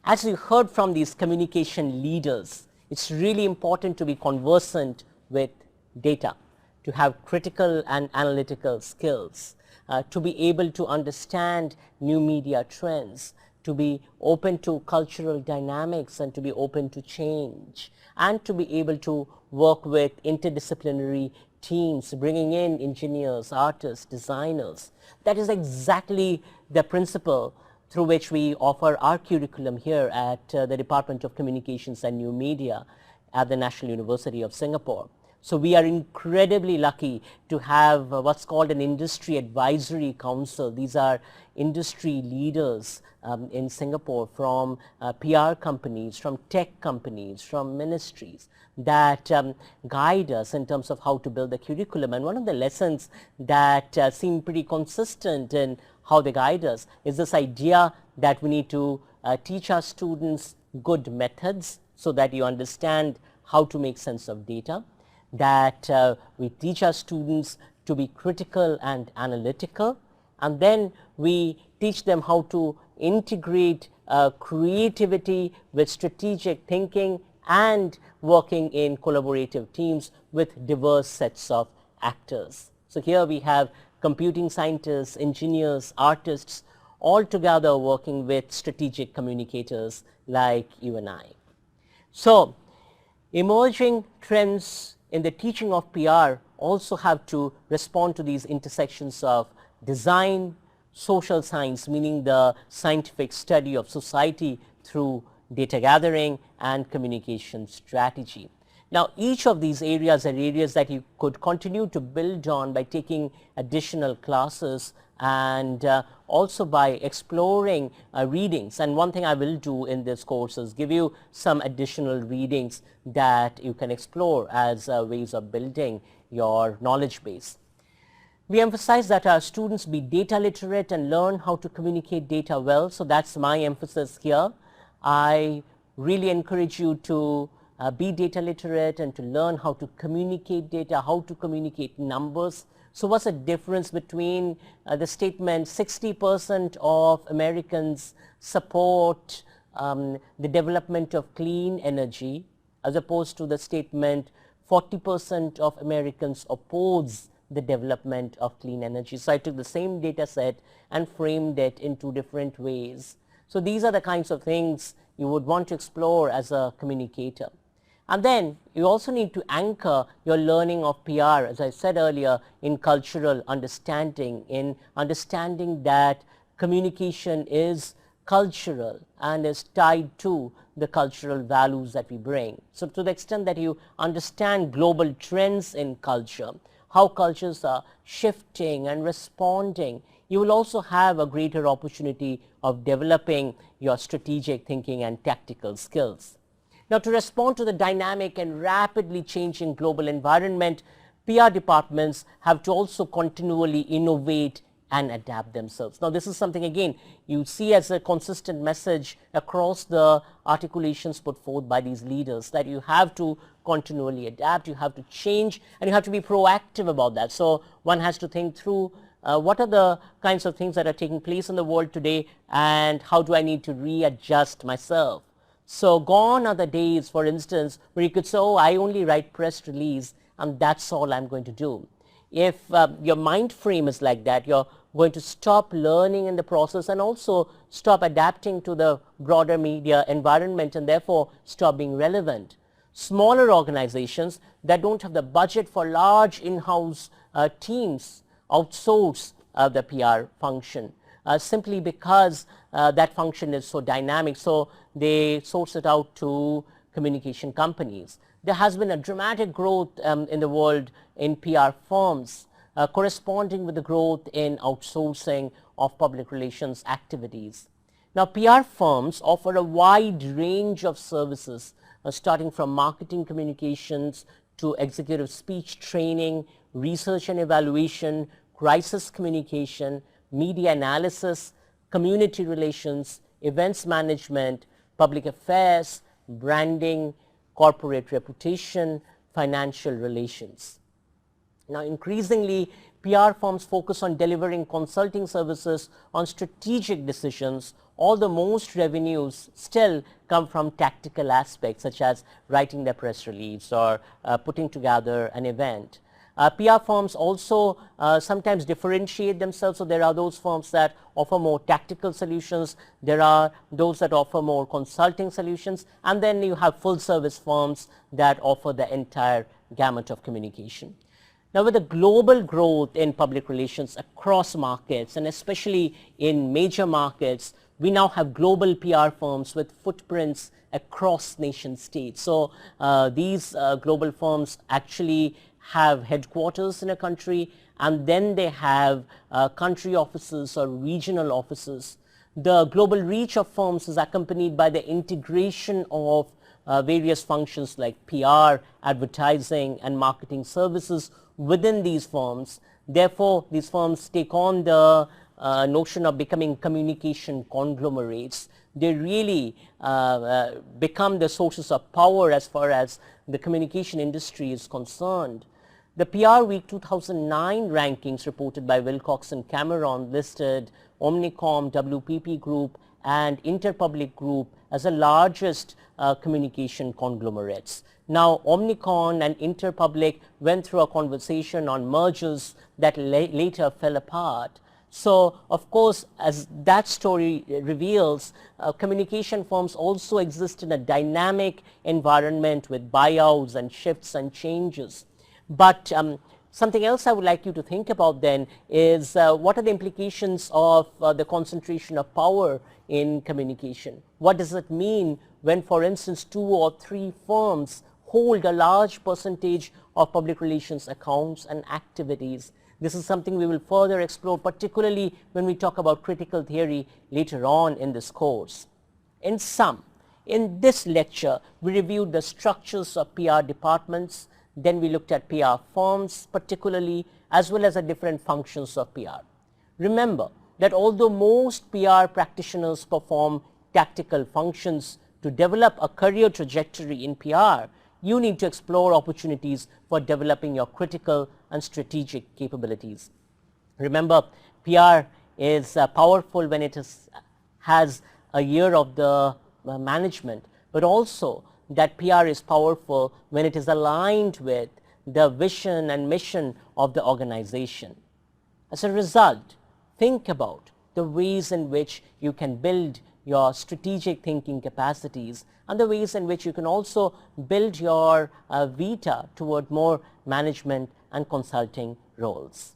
As you heard from these communication leaders, it's really important to be conversant with data, to have critical and analytical skills, to be able to understand new media trends, to be open to cultural dynamics and to be open to change, and to be able to work with interdisciplinary teams, bringing in engineers, artists, designers. That is exactly the principle through which we offer our curriculum here at the Department of Communications and New Media at the National University of Singapore. So we are incredibly lucky to have what's called an industry advisory council. These are industry leaders in Singapore from PR companies, from tech companies, from ministries that guide us in terms of how to build the curriculum. And one of the lessons that seem pretty consistent in how they guide us is this idea that we need to teach our students good methods so that you understand how to make sense of data, that we teach our students to be critical and analytical, and then we teach them how to integrate creativity with strategic thinking and working in collaborative teams with diverse sets of actors. So here we have computing scientists, engineers, artists, all together working with strategic communicators like you and I. So emerging trends in the teaching of PR also have to respond to these intersections of design, social science, meaning the scientific study of society through data gathering and communication strategy. Now, each of these areas are areas that you could continue to build on by taking additional classes and also by exploring readings. And one thing I will do in this course is give you some additional readings that you can explore as ways of building your knowledge base. We emphasize that our students be data literate and learn how to communicate data well. So that's my emphasis here. I really encourage you to be data literate and to learn how to communicate data, how to communicate numbers. So what's the difference between the statement 60% of Americans support the development of clean energy as opposed to the statement 40% of Americans oppose the development of clean energy. So I took the same data set and framed it in two different ways. So these are the kinds of things you would want to explore as a communicator. And then you also need to anchor your learning of PR, as I said earlier, in cultural understanding, in understanding that communication is cultural and is tied to the cultural values that we bring. So to the extent that you understand global trends in culture, how cultures are shifting and responding, you will also have a greater opportunity of developing your strategic thinking and tactical skills. Now, to respond to the dynamic and rapidly changing global environment, PR departments have to also continually innovate and adapt themselves. Now, this is something again you see as a consistent message across the articulations put forth by these leaders, that you have to continually adapt, you have to change, and you have to be proactive about that. So one has to think through what are the kinds of things that are taking place in the world today and how do I need to readjust myself. So gone are the days, for instance, where you could say, oh, I only write press release and that's all I'm going to do. If your mind frame is like that, you're going to stop learning in the process and also stop adapting to the broader media environment and therefore stop being relevant. Smaller organizations that don't have the budget for large in-house teams outsource the PR function simply because that function is so dynamic. So they source it out to communication companies. There has been a dramatic growth in the world in PR firms corresponding with the growth in outsourcing of public relations activities. Now, PR firms offer a wide range of services starting from marketing communications to executive speech training, research and evaluation, crisis communication, media analysis, community relations, events management, public affairs, branding, corporate reputation, financial relations. Now, increasingly, PR firms focus on delivering consulting services on strategic decisions although most revenues still come from tactical aspects such as writing the press release or putting together an event. PR firms also sometimes differentiate themselves. So there are those firms that offer more tactical solutions, there are those that offer more consulting solutions, and then you have full service firms that offer the entire gamut of communication. Now, with the global growth in public relations across markets and especially in major markets, we now have global PR firms with footprints across nation states. So these global firms actually have headquarters in a country, and then they have country offices or regional offices. The global reach of firms is accompanied by the integration of various functions like PR, advertising and marketing services within these firms. Therefore, these firms take on the notion of becoming communication conglomerates. They really become the sources of power as far as the communication industry is concerned. The PR Week 2009 rankings reported by Wilcox and Cameron listed Omnicom, WPP Group and Interpublic Group as the largest communication conglomerates. Now, Omnicom and Interpublic went through a conversation on mergers that later fell apart. So, of course, as that story reveals, communication firms also exist in a dynamic environment with buyouts and shifts and changes. But something else I would like you to think about then is what are the implications of the concentration of power in communication? What does it mean when, for instance, 2 or 3 firms hold a large percentage of public relations accounts and activities? This is something we will further explore, particularly when we talk about critical theory later on in this course. In sum, in this lecture, we reviewed the structures of PR departments, then we looked at PR firms particularly, as well as the different functions of PR. Remember that although most PR practitioners perform tactical functions, to develop a career trajectory in PR, you need to explore opportunities for developing your critical and strategic capabilities. Remember, PR is powerful when it has a ear of the management, but also that PR is powerful when it is aligned with the vision and mission of the organization. As a result, think about the ways in which you can build your strategic thinking capacities and the ways in which you can also build your vita toward more management and consulting roles.